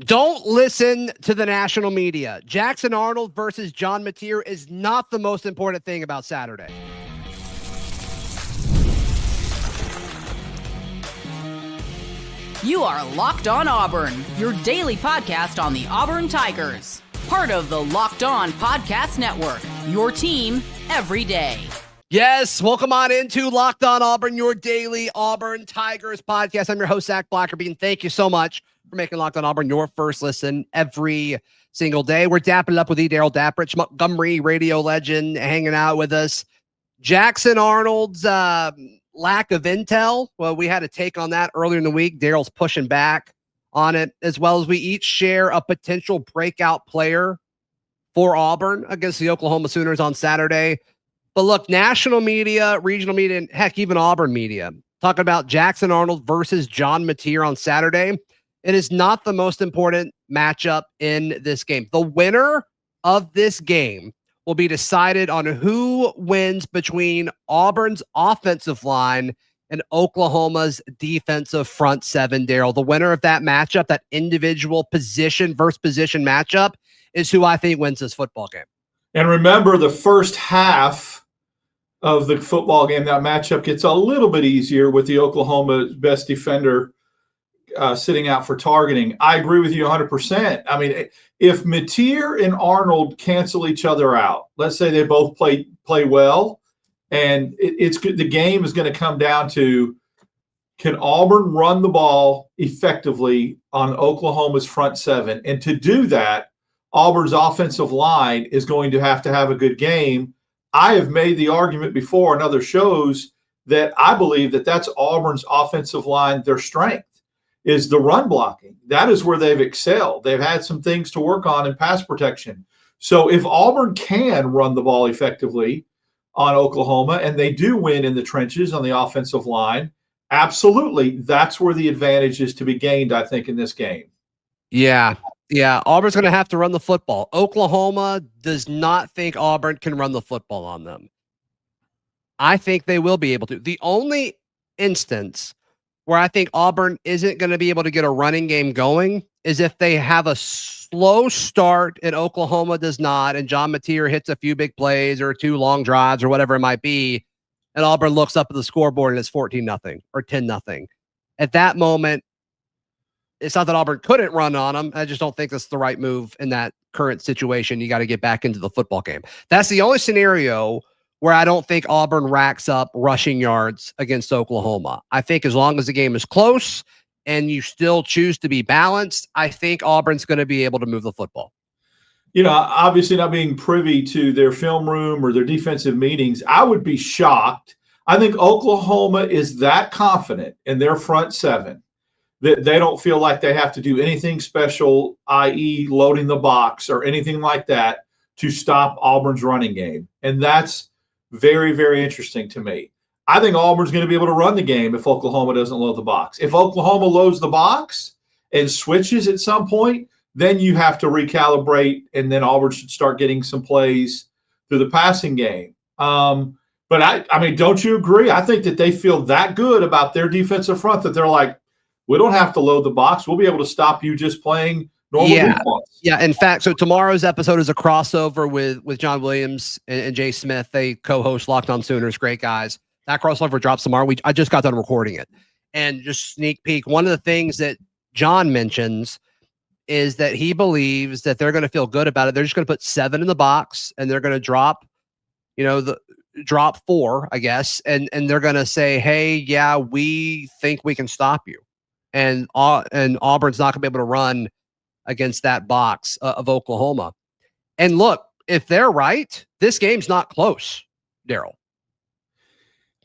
Don't listen to the national media. Jackson Arnold versus John Mateer is not the most important thing about Saturday. You are Locked On Auburn, your daily podcast on the Auburn Tigers. Part of the Locked On Podcast Network, your team every day. Yes, welcome on into Locked On Auburn, your daily Auburn Tigers podcast. I'm your host, Zac Blackerby, and thank you so much for making Locked On Auburn your first listen every single day. We're dapping it up with Darrell Dapprich, Montgomery radio legend, hanging out with us. Jackson Arnold's lack of intel. Well, we had a take on that earlier in the week. Darrell's pushing back on it, as well as we each share a potential breakout player for Auburn against the Oklahoma Sooners on Saturday. But look, national media, regional media, and heck, even Auburn media, talking about Jackson Arnold versus John Mateer on Saturday. It is not the most important matchup in this game. The winner of this game will be decided on who wins between Auburn's offensive line and Oklahoma's defensive front seven, Darrell. The winner of that matchup, that individual position versus position matchup, is who I think wins this football game. And remember, the first half of the football game, that matchup gets a little bit easier with the Oklahoma best defender sitting out for targeting. I agree with you 100%. I mean, if Mateer and Arnold cancel each other out, let's say they both play well, and the game is going to come down to, can Auburn run the ball effectively on Oklahoma's front seven? And to do that, Auburn's offensive line is going to have a good game. I have made the argument before in other shows that I believe that that's Auburn's offensive line, their strength is the run blocking. That is where they've excelled. They've had some things to work on in pass protection. So if Auburn can run the ball effectively on Oklahoma, and they do win in the trenches on the offensive line, absolutely, that's where the advantage is to be gained, I think, in this game. Yeah, Auburn's going to have to run the football. Oklahoma does not think Auburn can run the football on them. I think they will be able to. The only instance where I think Auburn isn't going to be able to get a running game going is if they have a slow start and Oklahoma does not, and John Mateer hits a few big plays or 2 long drives or whatever it might be, and Auburn looks up at the scoreboard and it's 14-0 or 10-0. At that moment, it's not that Auburn couldn't run on them. I just don't think that's the right move in that current situation. You got to get back into the football game. That's the only scenario where I don't think Auburn racks up rushing yards against Oklahoma. I think as long as the game is close and you still choose to be balanced, I think Auburn's going to be able to move the football. You know, obviously not being privy to their film room or their defensive meetings, I would be shocked. I think Oklahoma is that confident in their front seven that they don't feel like they have to do anything special, i.e. loading the box or anything like that, to stop Auburn's running game. And that's very, very interesting to me. I think Auburn's going to be able to run the game if Oklahoma doesn't load the box. If Oklahoma loads the box and switches at some point, then you have to recalibrate, and then Auburn should start getting some plays through the passing game. But I mean, don't you agree? I think that they feel that good about their defensive front that they're like, we don't have to load the box. We'll be able to stop you just playing normal defense. Yeah, in fact, so tomorrow's episode is a crossover with John Williams and Jay Smith. They co-host Locked On Sooners, great guys. That crossover drops tomorrow. I just got done recording it. And just sneak peek, one of the things that John mentions is that he believes that they're going to feel good about it. They're just going to put 7 in the box, and they're going to drop, drop 4, I guess, and they're going to say, hey, yeah, we think we can stop you. And Auburn's not going to be able to run against that box of Oklahoma. And look, if they're right, this game's not close, Darrell.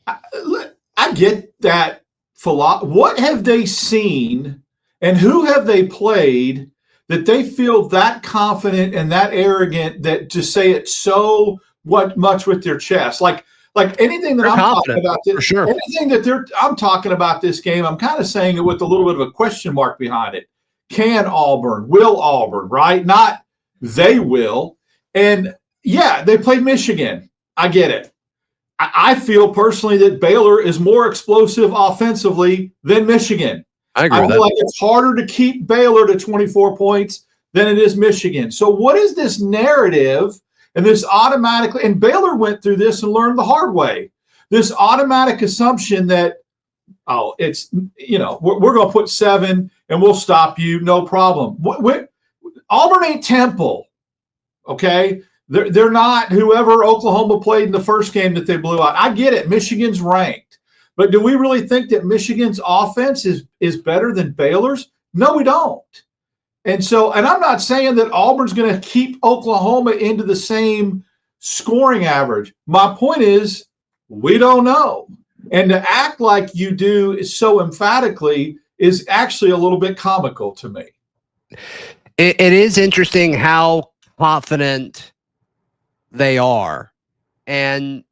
I get that. What have they seen and who have they played that they feel that confident and that arrogant that to say it so much with their chest? Like anything that I'm talking about, anything that I'm talking about this game, I'm kind of saying it with a little bit of a question mark behind it. Can Auburn? Will Auburn? Right? Not they will. And yeah, they played Michigan. I get it. I feel personally that Baylor is more explosive offensively than Michigan. I agree I with feel that. like it's harder to keep Baylor to 24 points than it is Michigan. So what is this narrative and this automatically, and Baylor went through this and learned the hard way, this automatic assumption that, oh, it's, we're going to put 7 and we'll stop you, no problem. Auburn ain't Temple, okay? They're not whoever Oklahoma played in the first game that they blew out. I get it. Michigan's ranked. But do we really think that Michigan's offense is better than Baylor's? No, we don't. And I'm not saying that Auburn's going to keep Oklahoma into the same scoring average. My point is, we don't know. And to act like you do so emphatically is actually a little bit comical to me. It is interesting how confident they are. And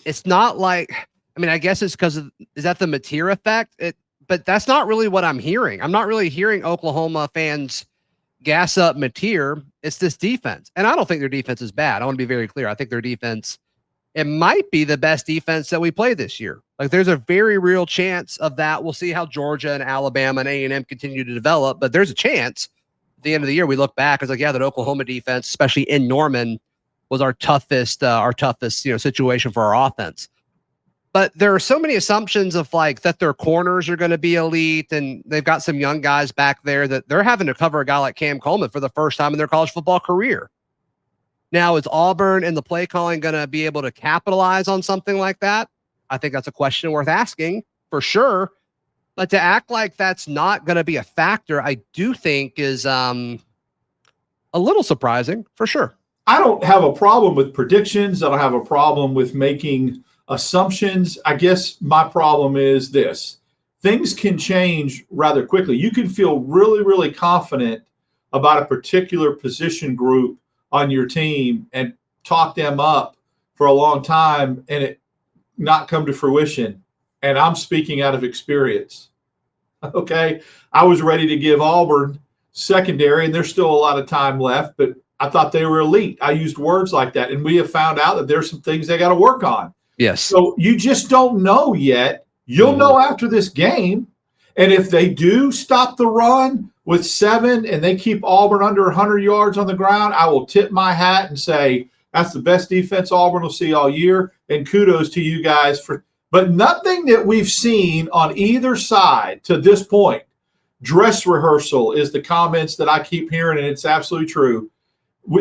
it's not like, I guess it's because is that the Mateer effect? But that's not really what I'm hearing. I'm not really hearing Oklahoma fans gas up Mateer. It's this defense. And I don't think their defense is bad. I want to be very clear. I think their defense, it might be the best defense that we play this year. Like, there's a very real chance of that. We'll see how Georgia and Alabama and A&M continue to develop, but there's a chance at the end of the year we look back, it's like, yeah, that Oklahoma defense, especially in Norman, was our toughest situation for our offense. But there are so many assumptions of like that their corners are going to be elite, and they've got some young guys back there that they're having to cover a guy like Cam Coleman for the first time in their college football career. Now, is Auburn and the play calling going to be able to capitalize on something like that? I think that's a question worth asking for sure. But to act like that's not going to be a factor, I do think is a little surprising for sure. I don't have a problem with predictions. I don't have a problem with making assumptions. I guess my problem is this. Things can change rather quickly. You can feel really, really confident about a particular position group on your team and talk them up for a long time and it not come to fruition. And I'm speaking out of experience. Okay. I was ready to give Auburn secondary, and there's still a lot of time left, but I thought they were elite. I used words like that. And we have found out that there's some things they got to work on. Yes. So you just don't know yet. You'll know after this game. And if they do stop the run with 7 and they keep Auburn under 100 yards on the ground, I will tip my hat and say that's the best defense Auburn will see all year. And kudos to you guys for. But nothing that we've seen on either side to this point. Dress rehearsal is the comments that I keep hearing, and it's absolutely true.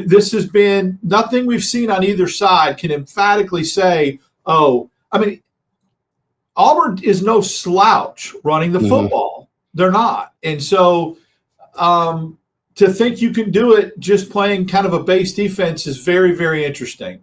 This has been nothing we've seen on either side can emphatically say, Auburn is no slouch running the football. They're not. And so to think you can do it just playing kind of a base defense is very, very interesting.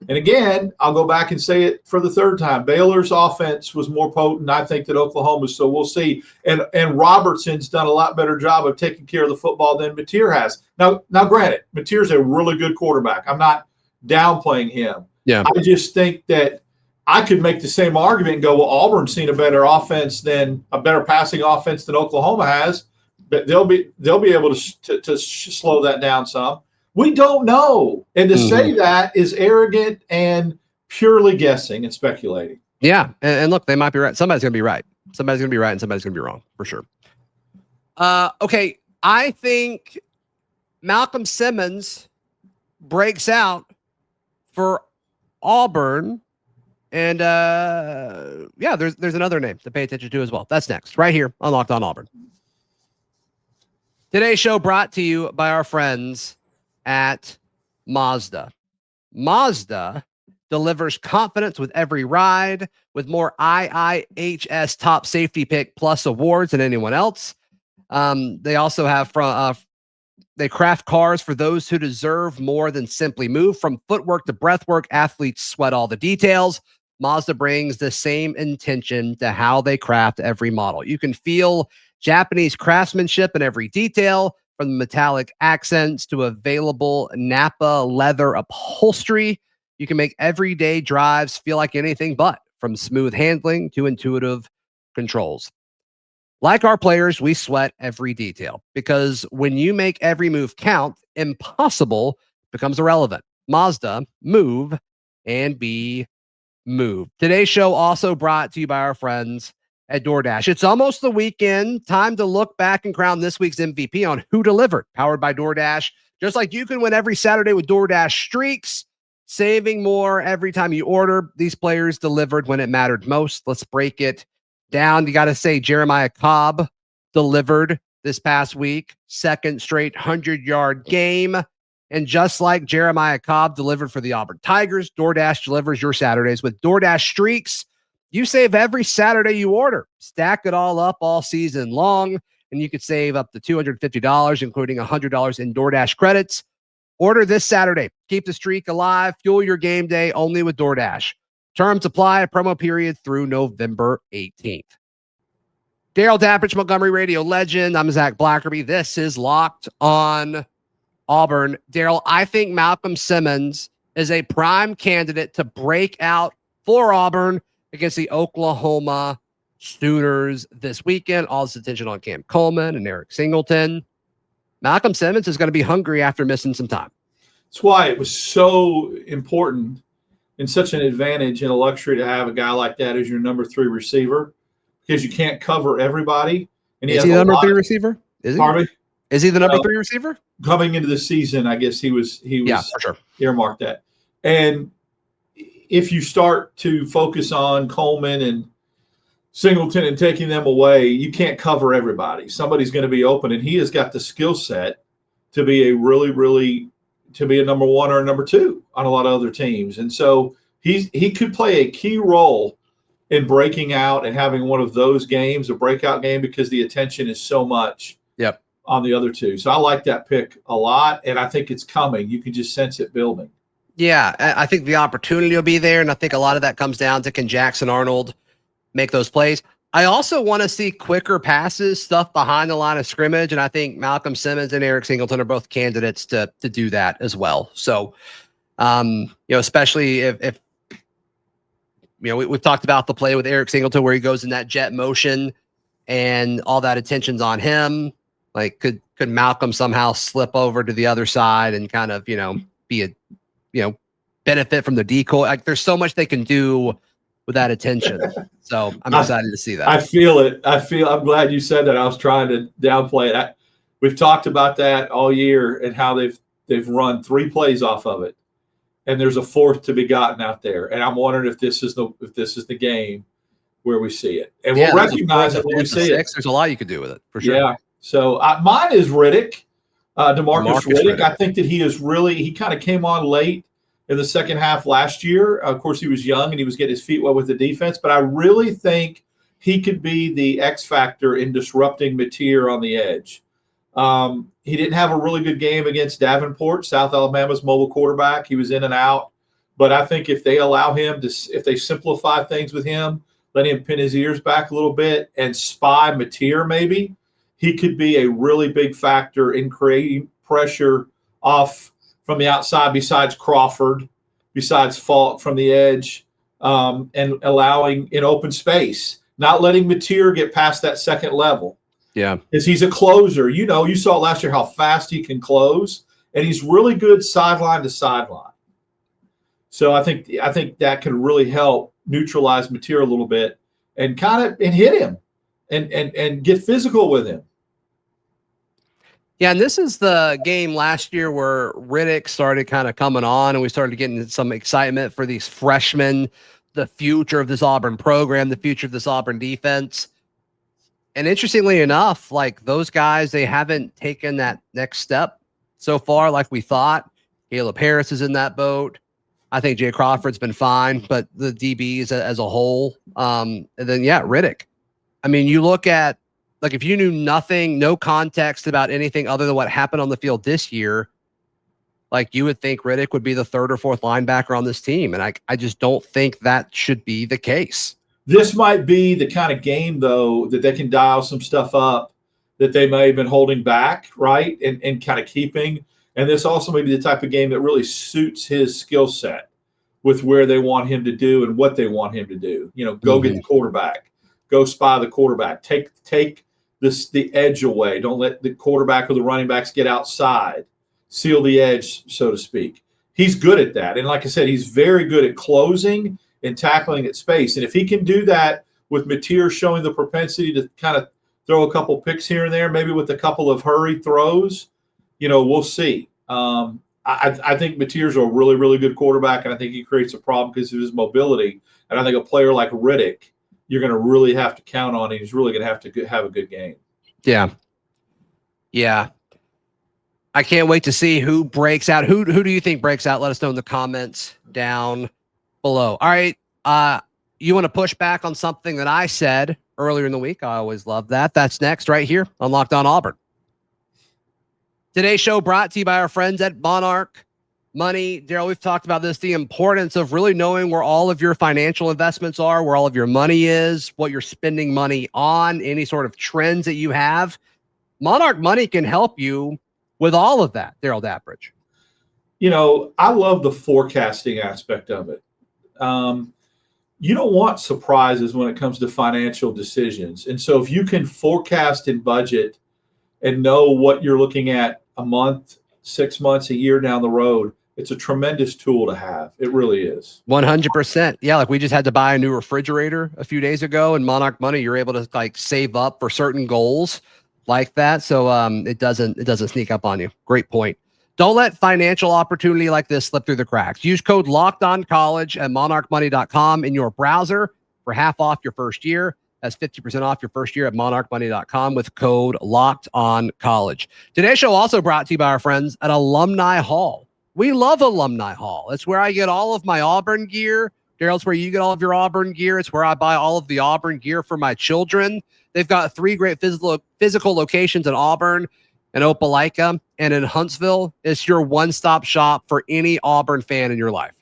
And again, I'll go back and say it for the third time. Baylor's offense was more potent, I think, than Oklahoma's, so we'll see. And Robertson's done a lot better job of taking care of the football than Mateer has. Now, granted, Mateer's a really good quarterback. I'm not downplaying him. Yeah. I just think that I could make the same argument and go, well, Auburn's seen a better passing offense than Oklahoma has, but they'll be able to slow that down some. We don't know. And to say that is arrogant and purely guessing and speculating. Yeah. And look, they might be right. Somebody's going to be right. Somebody's going to be right and somebody's going to be wrong for sure. Okay. I think Malcolm Simmons breaks out for Auburn. And there's another name to pay attention to as well. That's next, right here on Locked On Auburn. Today's show brought to you by our friends at Mazda. Mazda delivers confidence with every ride, with more IIHS top safety pick plus awards than anyone else. They also have they craft cars for those who deserve more than simply move. From footwork to breathwork, athletes sweat all the details. Mazda brings the same intention to how they craft every model. You can feel Japanese craftsmanship in every detail, from the metallic accents to available Napa leather upholstery. You can make everyday drives feel like anything but, from smooth handling to intuitive controls. Like our players, we sweat every detail, because when you make every move count, impossible becomes irrelevant. Mazda, move and be moved. Today's show also brought to you by our friends at DoorDash. It's almost the weekend. Time to look back and crown this week's MVP on Who Delivered, powered by DoorDash. Just like you can win every Saturday with DoorDash Streaks, saving more every time you order. These players delivered when it mattered most. Let's break it down. You got to say Jeremiah Cobb delivered this past week, second straight 100-yard game. And just like Jeremiah Cobb delivered for the Auburn Tigers, DoorDash delivers your Saturdays with DoorDash Streaks. You save every Saturday you order. Stack it all up all season long, and you could save up to $250, including $100 in DoorDash credits. Order this Saturday. Keep the streak alive. Fuel your game day only with DoorDash. Terms apply. Promo period through November 18th. Darrell Dapprich, Montgomery radio legend. I'm Zac Blackerby. This is Locked on Auburn. Darrell, I think Malcolm Simmons is a prime candidate to break out for Auburn against the Oklahoma Sooners this weekend. All this attention on Cam Coleman and Eric Singleton. Malcolm Simmons is going to be hungry after missing some time. That's why it was so important and such an advantage and a luxury to have a guy like that as your number 3 receiver, because you can't cover everybody. And is he the number 3 receiver? Is he? Pardon me? Is he the number 3 receiver? Coming into the season, I guess he was yeah, for sure. Earmarked that. And if you start to focus on Coleman and Singleton and taking them away, you can't cover everybody. Somebody's going to be open, and he has got the skill set to be a number 1 or a number 2 on a lot of other teams. And so he could play a key role in breaking out and having one of those games, a breakout game, because the attention is so much on the other two. So I like that pick a lot, and I think it's coming. You can just sense it building. Yeah, I think the opportunity will be there, and I think a lot of that comes down to, can Jackson Arnold make those plays? I also want to see quicker passes, stuff behind the line of scrimmage, and I think Malcolm Simmons and Eric Singleton are both candidates to do that as well. So, especially if we've talked about the play with Eric Singleton where he goes in that jet motion and all that attention's on him. Like, could Malcolm somehow slip over to the other side and kind of, be a, benefit from the decoy? Like, there's so much they can do with that attention. So I'm excited to see that. I feel it. I'm glad you said that. I was trying to downplay it. We've talked about that all year and how they've run 3 plays off of it, and there's a 4th to be gotten out there. And I'm wondering if this is the game where we see it, and we'll recognize it when we see it. There's a lot you could do with it, for sure. Yeah. So mine is Riddick, DeMarcus Riddick. I think that he kind of came on late in the second half last year. Of course, he was young and he was getting his feet wet with the defense, but I really think he could be the X factor in disrupting Mateer on the edge. He didn't have a really good game against Davenport, South Alabama's mobile quarterback. He was in and out, but I think if they allow him if they simplify things with him, let him pin his ears back a little bit and spy Mateer maybe, he could be a really big factor in creating pressure off from the outside, besides Crawford, besides Falk from the edge, and allowing in open space, not letting Mateer get past that second level. Yeah. Because he's a closer. You saw last year how fast he can close, and he's really good sideline to sideline. So I think that can really help neutralize Mateer a little bit and hit him and get physical with him. Yeah, and this is the game last year where Riddick started kind of coming on, and we started getting some excitement for these freshmen, the future of this Auburn program, the future of this Auburn defense. And interestingly enough, like, those guys, they haven't taken that next step so far like we thought. Caleb Harris is in that boat. I think Jay Crawford's been fine, but the DBs as a whole. And then, Riddick. I mean, you look at, like, if you knew nothing, no context about anything other than what happened on the field this year, like, you would think Riddick would be the 3rd or 4th linebacker on this team. And I just don't think that should be the case. This might be the kind of game, though, that they can dial some stuff up that they may have been holding back, right, and kind of keeping. And this also may be the type of game that really suits his skill set with where they want him to do and what they want him to do. Go get the quarterback. Go spy the quarterback. Take the edge away. Don't let the quarterback or the running backs get outside. Seal the edge, so to speak. He's good at that. And like I said, he's very good at closing and tackling at space. And if he can do that with Mateer showing the propensity to kind of throw a couple picks here and there, maybe with a couple of hurry throws, we'll see. I think Mateer's a really, really good quarterback, and I think he creates a problem because of his mobility. And I think a player like Riddick, you're going to really have to count on. He's really going to have to have a good game. Yeah. Yeah. I can't wait to see who breaks out. Who do you think breaks out? Let us know in the comments down below. All right. You want to push back on something that I said earlier in the week? I always love that. That's next right here on Locked On Auburn. Today's show brought to you by our friends at Monarch Money. Darrell, we've talked about this, the importance of really knowing where all of your financial investments are, where all of your money is, what you're spending money on, any sort of trends that you have. Monarch Money can help you with all of that, Darrell Dapprich. I love the forecasting aspect of it. You don't want surprises when it comes to financial decisions. And so if you can forecast and budget and know what you're looking at a month, 6 months, a year down the road, it's a tremendous tool to have. It really is. 100%. Yeah. Like we just had to buy a new refrigerator a few days ago, and Monarch Money, you're able to like save up for certain goals like that. So it doesn't sneak up on you. Great point. Don't let financial opportunity like this slip through the cracks. Use code LOCKEDONCollege at monarchmoney.com in your browser for half off your first year. That's 50% off your first year at monarchmoney.com with code LOCKEDONCollege. Today's show also brought to you by our friends at Alumni Hall. We love Alumni Hall. It's where I get all of my Auburn gear. Darrell, it's where you get all of your Auburn gear. It's where I buy all of the Auburn gear for my children. They've got 3 great physical locations in Auburn, in Opelika, and in Huntsville. It's your one-stop shop for any Auburn fan in your life.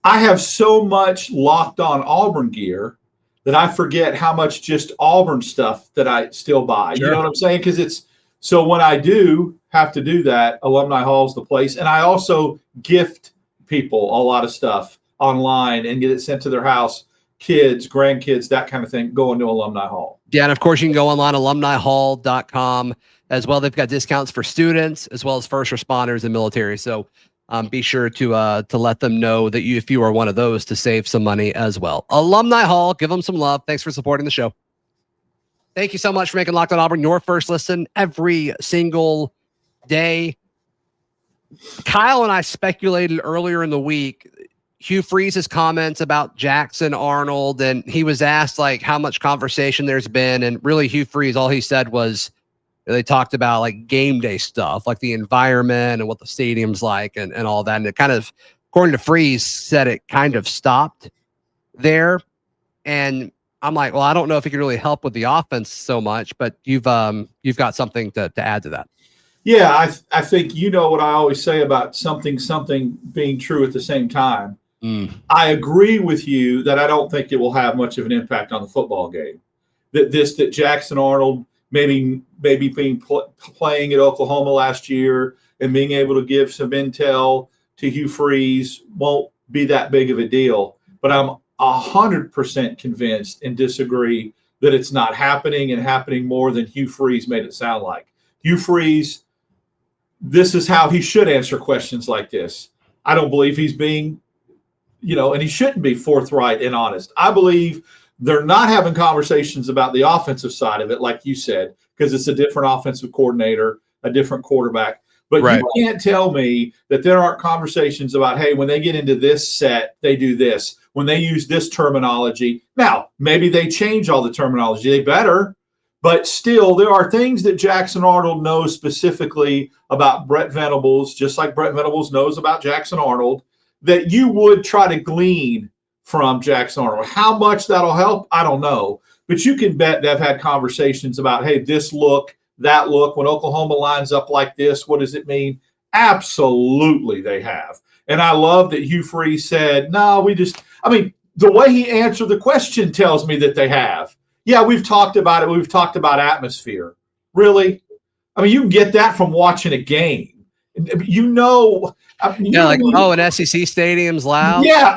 I have so much Locked On Auburn gear that I forget how much just Auburn stuff that I still buy. Sure. You know what I'm saying? Because so when I do have to do that, Alumni Hall is the place. And I also gift people a lot of stuff online and get it sent to their house, kids, grandkids, that kind of thing, going to Alumni Hall. Yeah, and of course you can go online, alumnihall.com as well. They've got discounts for students as well as first responders and military. So be sure to let them know that if you are one of those, to save some money as well. Alumni Hall, give them some love. Thanks for supporting the show. Thank you so much for making Locked On Auburn your first listen every single day. Kyle and I speculated earlier in the week Hugh Freeze's comments about Jackson Arnold, and he was asked like how much conversation there's been, and really Hugh Freeze, all he said was they talked about like game day stuff, like the environment and what the stadium's like and all that. And it kind of, according to Freeze, said it kind of stopped there. And I'm like, well, I don't know if he could really help with the offense so much, but you've got something to add to that. Yeah, I think what I always say about something being true at the same time. I agree with you that I don't think it will have much of an impact on the football game. That Jackson Arnold maybe being playing at Oklahoma last year and being able to give some intel to Hugh Freeze won't be that big of a deal. But I'm 100% convinced and disagree that it's not happening and happening more than Hugh Freeze made it sound like. Hugh Freeze, this is how he should answer questions like this. I don't believe he's being, and he shouldn't be forthright and honest. I believe they're not having conversations about the offensive side of it, like you said, because it's a different offensive coordinator, a different quarterback. But right. You can't tell me that there aren't conversations about, hey, when they get into this set, they do this. When they use this terminology. Now, maybe they change all the terminology. They better. But still, there are things that Jackson Arnold knows specifically about Brett Venables, just like Brett Venables knows about Jackson Arnold, that you would try to glean from Jackson Arnold. How much that'll help, I don't know. But you can bet they've had conversations about, hey, this look, that look, when Oklahoma lines up like this, what does it mean? Absolutely they have. And I love that Hugh Freeze said, no, the way he answered the question tells me that they have. Yeah, we've talked about it. We've talked about atmosphere. Really? You can get that from watching a game. An SEC stadium's loud. Yeah.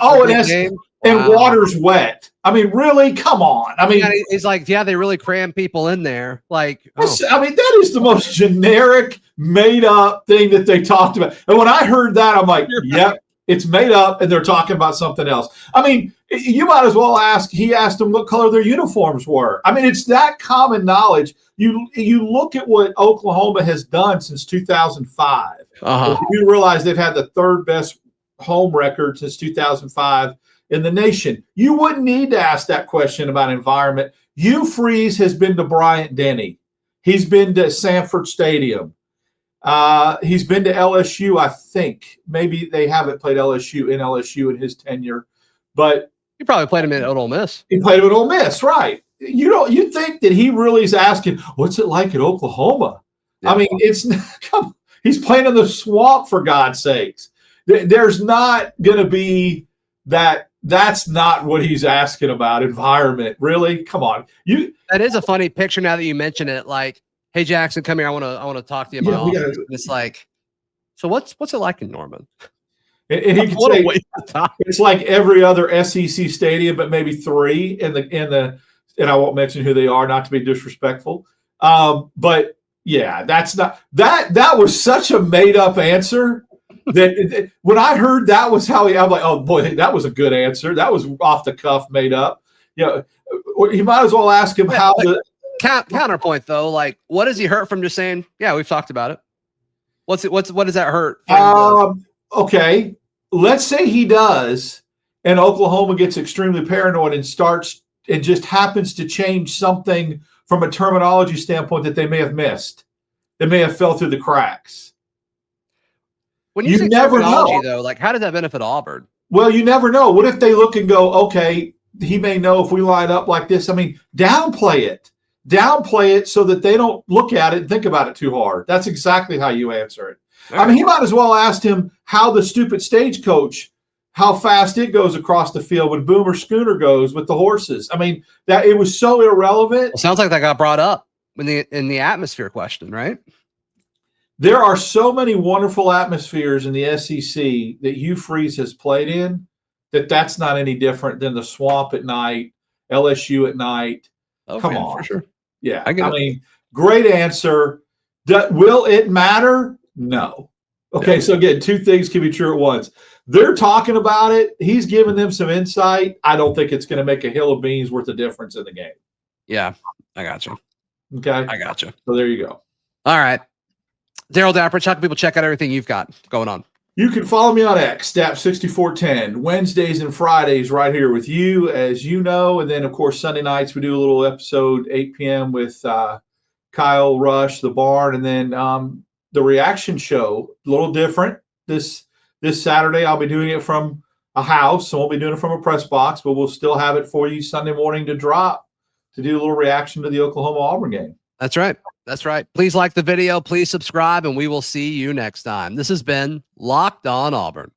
And water's wet. Really? Come on. He's like, yeah, they really cram people in there. Like, that is the most generic, made up thing that they talked about. And when I heard that, I'm like, yep, It's made up, and they're talking about something else. I mean, you might as well ask. He asked them what color their uniforms were. I mean, it's that common knowledge. You look at what Oklahoma has done since 2005. You realize they've had the third best home record since 2005 in the nation. You wouldn't need to ask that question about environment. Hugh Freeze has been to Bryant-Denny. He's been to Sanford Stadium. He's been to LSU, I think. Maybe they haven't played LSU in his tenure, but you probably played him at Ole Miss. He played him at Ole Miss, right? You think that he really is asking, what's it like at Oklahoma? Yeah. I mean, he's playing in the swamp, for God's sakes. There's not going to be that. That's not what he's asking about. Environment, really? Come on. That is a funny picture now that you mention it. Like, hey Jackson, come here. I want to talk to you in my office. It's like, so what's it like in Norman? And he can say, it's like every other SEC stadium, but maybe three in the. And I won't mention who they are, not to be disrespectful. But yeah, that's not that was such a made up answer. That when I heard that was how I'm like, oh boy, that was a good answer. That was off the cuff, made up. You might as well ask him how the counterpoint though. Like, what does he hurt from just saying, yeah, we've talked about it? What does that hurt? Okay, let's say he does, and Oklahoma gets extremely paranoid and starts and just happens to change something from a terminology standpoint that they may have missed, that may have fell through the cracks. When you say never know, though, like how does that benefit Auburn? Well, you never know. What if they look and go, okay, he may know if we line up like this. I mean, downplay it so that they don't look at it and think about it too hard. That's exactly how you answer it. I mean, he might as well ask him how the stupid stagecoach, how fast it goes across the field when Boomer Schooner goes with the horses. I mean, that it was so irrelevant. Well, sounds like that got brought up in the atmosphere question, right? There are so many wonderful atmospheres in the SEC that Hugh Freeze has played in that's not any different than the swamp at night, LSU at night. Oh, come man, on. for sure. Yeah. I mean, great answer. Will it matter? No. Okay, so again, two things can be true at once. They're talking about it. He's giving them some insight. I don't think it's going to make a hill of beans worth of difference in the game. Yeah, I got you. Okay. I got you. So there you go. All right. Darrell Dapprich, how can people check out everything you've got going on? You can follow me on X, Dap6410, Wednesdays and Fridays right here with you, as you know. And then, of course, Sunday nights we do a little episode, 8 p.m. with Kyle Rush, The Barn. And then the reaction show, a little different. This Saturday I'll be doing it from a house. So I won't be doing it from a press box, but we'll still have it for you Sunday morning to drop to do a little reaction to the Oklahoma-Auburn game. That's right. That's right. Please like the video. Please subscribe, and we will see you next time. This has been Locked On Auburn.